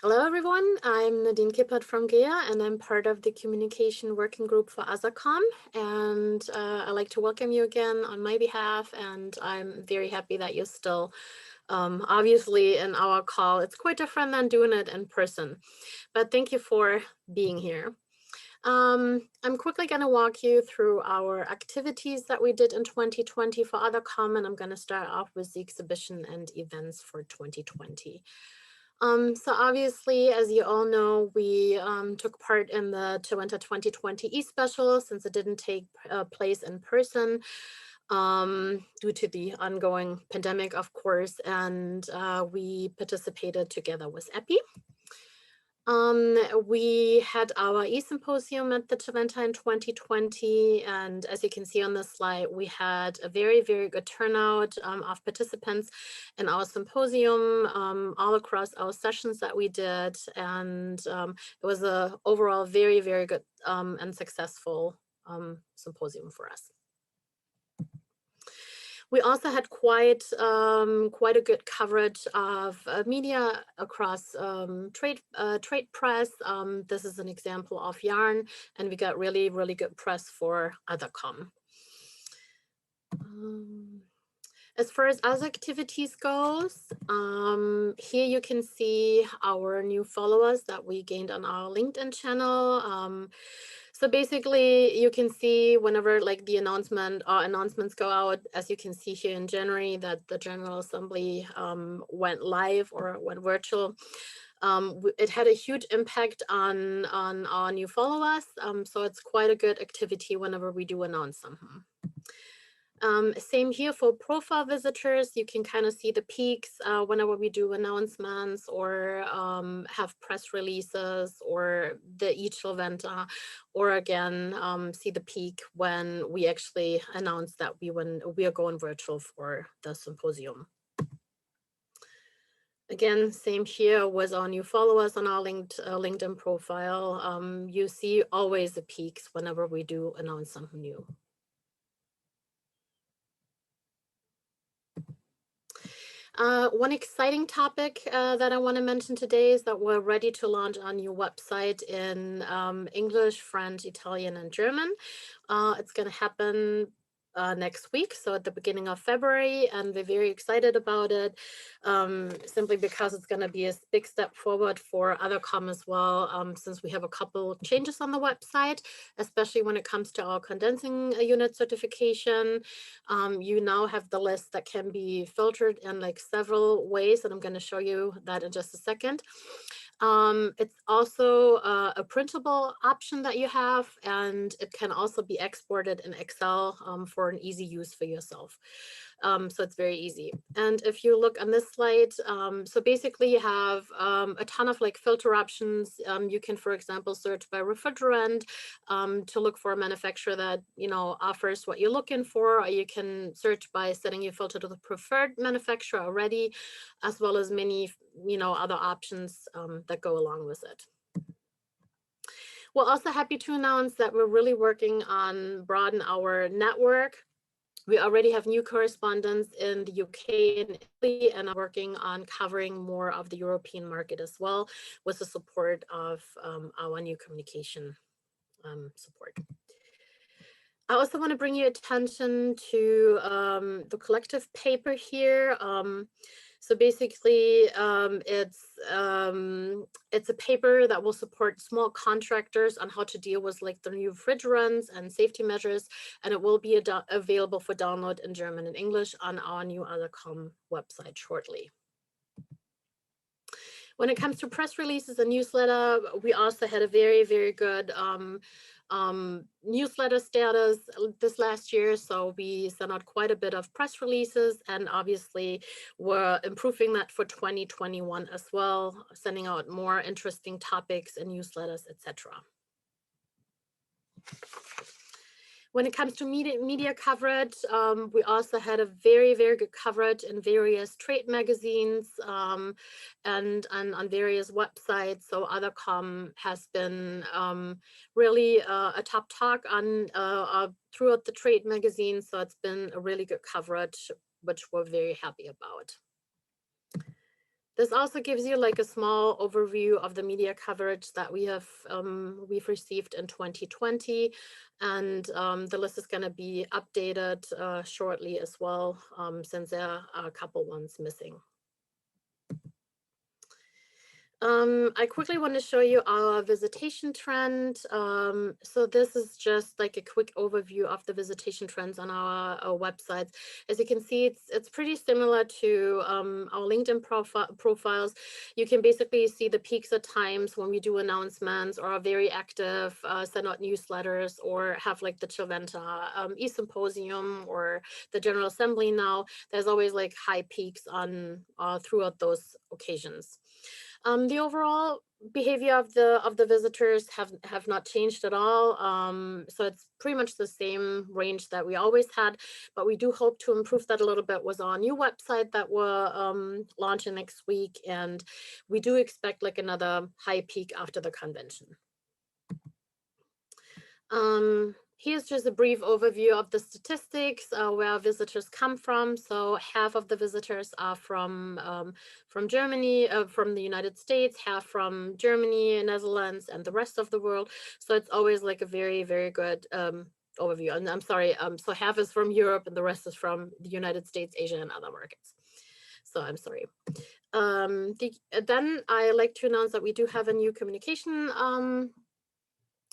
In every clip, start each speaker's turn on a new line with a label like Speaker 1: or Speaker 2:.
Speaker 1: Hello, everyone. I'm Nadine Kipphardt from GEA, and I'm part of the communication working group for ASACOM. And I'd like to welcome you again on my behalf. And I'm very happy that you're still obviously in our call. It's quite different than doing it in person, but thank you for being here. I'm quickly going to walk you through our activities that we did in 2020 for ASACOM, and I'm going to start off with the exhibition and events for 2020. So obviously, as you all know, we took part in the Winter 2020 e-special since it didn't take place in person due to the ongoing pandemic, of course, and we participated together with EPI. We had our e-symposium at the Taventa in 2020, and as you can see on this slide, we had a very, very good turnout of participants in our symposium all across our sessions that we did, and it was a overall very, very good and successful symposium for us. We also had quite a good coverage of media across trade press. This is an example of yarn, and we got really, really good press for ASACOM. As far as other activities goes, here you can see our new followers that we gained on our LinkedIn channel. So basically, you can see whenever like the announcements go out, as you can see here in January, that the General Assembly went live or went virtual. It had a huge impact on our new followers. So it's quite a good activity whenever we do announce something. Same here for profile visitors. You can kind of see the peaks whenever we do announcements or have press releases or the each event, or again, see the peak when we actually announce that we are going virtual for the symposium. Again, same here with our new followers on our LinkedIn profile. You see always the peaks whenever we do announce something new. One exciting topic that I want to mention today is that we're ready to launch our new website in English, French, Italian, and German. It's going to happen next week, so at the beginning of February, and we're very excited about it, simply because it's going to be a big step forward for ASACOM as well, since we have a couple changes on the website, especially when it comes to our condensing unit certification. You now have the list that can be filtered in like several ways, and I'm going to show you that in just a second. It's also a printable option that you have, and it can also be exported in Excel for an easy use for yourself. So it's very easy. And if you look on this slide, so basically you have a ton of like filter options. You can, for example, search by refrigerant to look for a manufacturer that, you know, offers what you're looking for, or you can search by setting your filter to the preferred manufacturer already, as well as many, you know, other options that go along with it. We're also happy to announce that we're really working on broaden our network. We already have new correspondents in the UK and Italy, and are working on covering more of the European market as well, with the support of our new communication support. I also want to bring your attention to the collective paper here. So basically, it's a paper that will support small contractors on how to deal with like the new refrigerants and safety measures, and it will be available for download in German and English on our new ASACOM website shortly. When it comes to press releases and newsletter, we also had a very, very good newsletter status this last year. So we sent out quite a bit of press releases, and obviously we're improving that for 2021 as well, sending out more interesting topics and newsletters, etc. When it comes to media coverage, we also had a very, very good coverage in various trade magazines and on various websites. So ASACOM has been really a top talk on throughout the trade magazines. So it's been a really good coverage, which we're very happy about. This also gives you like a small overview of the media coverage that we've received in 2020, and the list is going to be updated shortly as well, since there are a couple ones missing. I quickly want to show you our visitation trend. So this is just like a quick overview of the visitation trends on our websites. As you can see, it's pretty similar to our LinkedIn profiles. You can basically see the peaks at times when we do announcements or are very active, send out newsletters, or have like the Chilventa e-symposium or the General Assembly now. There's always like high peaks on throughout those occasions. The overall behavior of the visitors have not changed at all. So it's pretty much the same range that we always had, but we do hope to improve that a little bit with our new website that we're launching next week, and we do expect like another high peak after the convention. Here's just a brief overview of the statistics, where our visitors come from. So half of the visitors are from Germany, from the United States, half from Germany, Netherlands, and the rest of the world. So it's always like a very, very good overview. And I'm sorry, so half is from Europe and the rest is from the United States, Asia, and other markets. So I'm sorry. Then I like to announce that we do have a new communication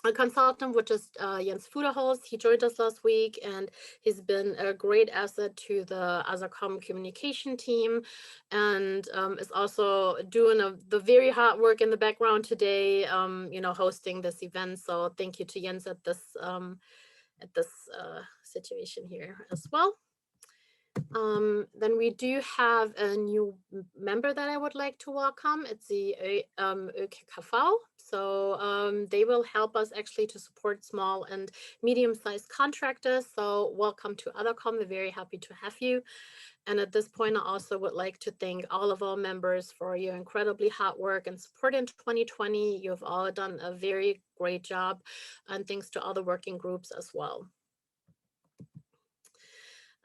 Speaker 1: a consultant, which is Jens Fuderhaus. He joined us last week, and he's been a great asset to the ASACOM communication team, and is also doing the very hard work in the background today, hosting this event. So thank you to Jens at this situation here as well. Then we do have a new member that I would like to welcome. It's the ÖKKV. So they will help us actually to support small and medium-sized contractors. So welcome to ASACOM. We're very happy to have you. And at this point, I also would like to thank all of our members for your incredibly hard work and support in 2020. You've all done a very great job, and thanks to all the working groups as well.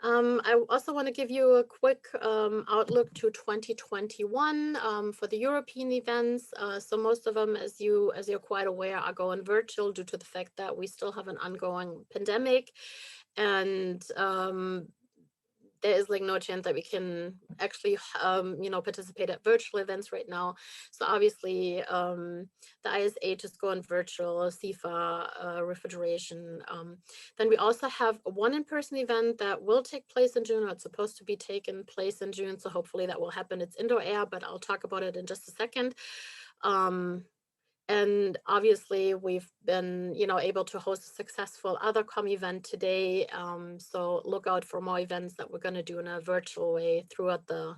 Speaker 1: I also want to give you a quick outlook to 2021 for the European events. So most of them, as you're quite aware, are going virtual due to the fact that we still have an ongoing pandemic, and there is like no chance that we can actually participate at virtual events right now. So obviously the ISH is going virtual, CIFA, refrigeration. Then we also have one in-person event that will take place in June, or it's supposed to be taken place in June, so hopefully that will happen. It's indoor air, but I'll talk about it in just a second. And obviously, we've been, able to host a successful ASACOM event today. So look out for more events that we're going to do in a virtual way throughout the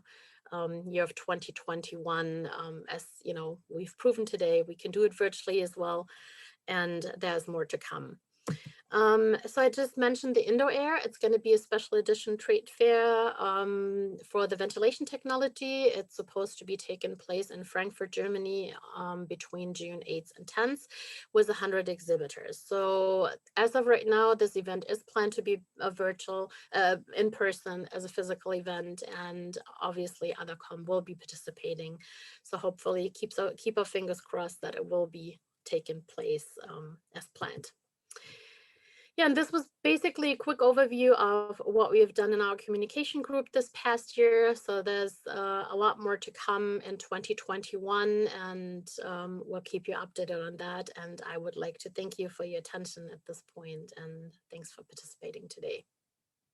Speaker 1: year of 2021. As we've proven today, we can do it virtually as well, and there's more to come. So I just mentioned the indoor air. It's going to be a special edition trade fair for the ventilation technology. It's supposed to be taking place in Frankfurt, Germany, between June 8th and 10th, with 100 exhibitors. So as of right now, this event is planned to be a virtual, in person as a physical event, and obviously ASACOM will be participating. So hopefully keep our fingers crossed that it will be taking place as planned. Yeah, and this was basically a quick overview of what we have done in our communication group this past year. So there's a lot more to come in 2021, and we'll keep you updated on that. And I would like to thank you for your attention at this point, and thanks for participating today.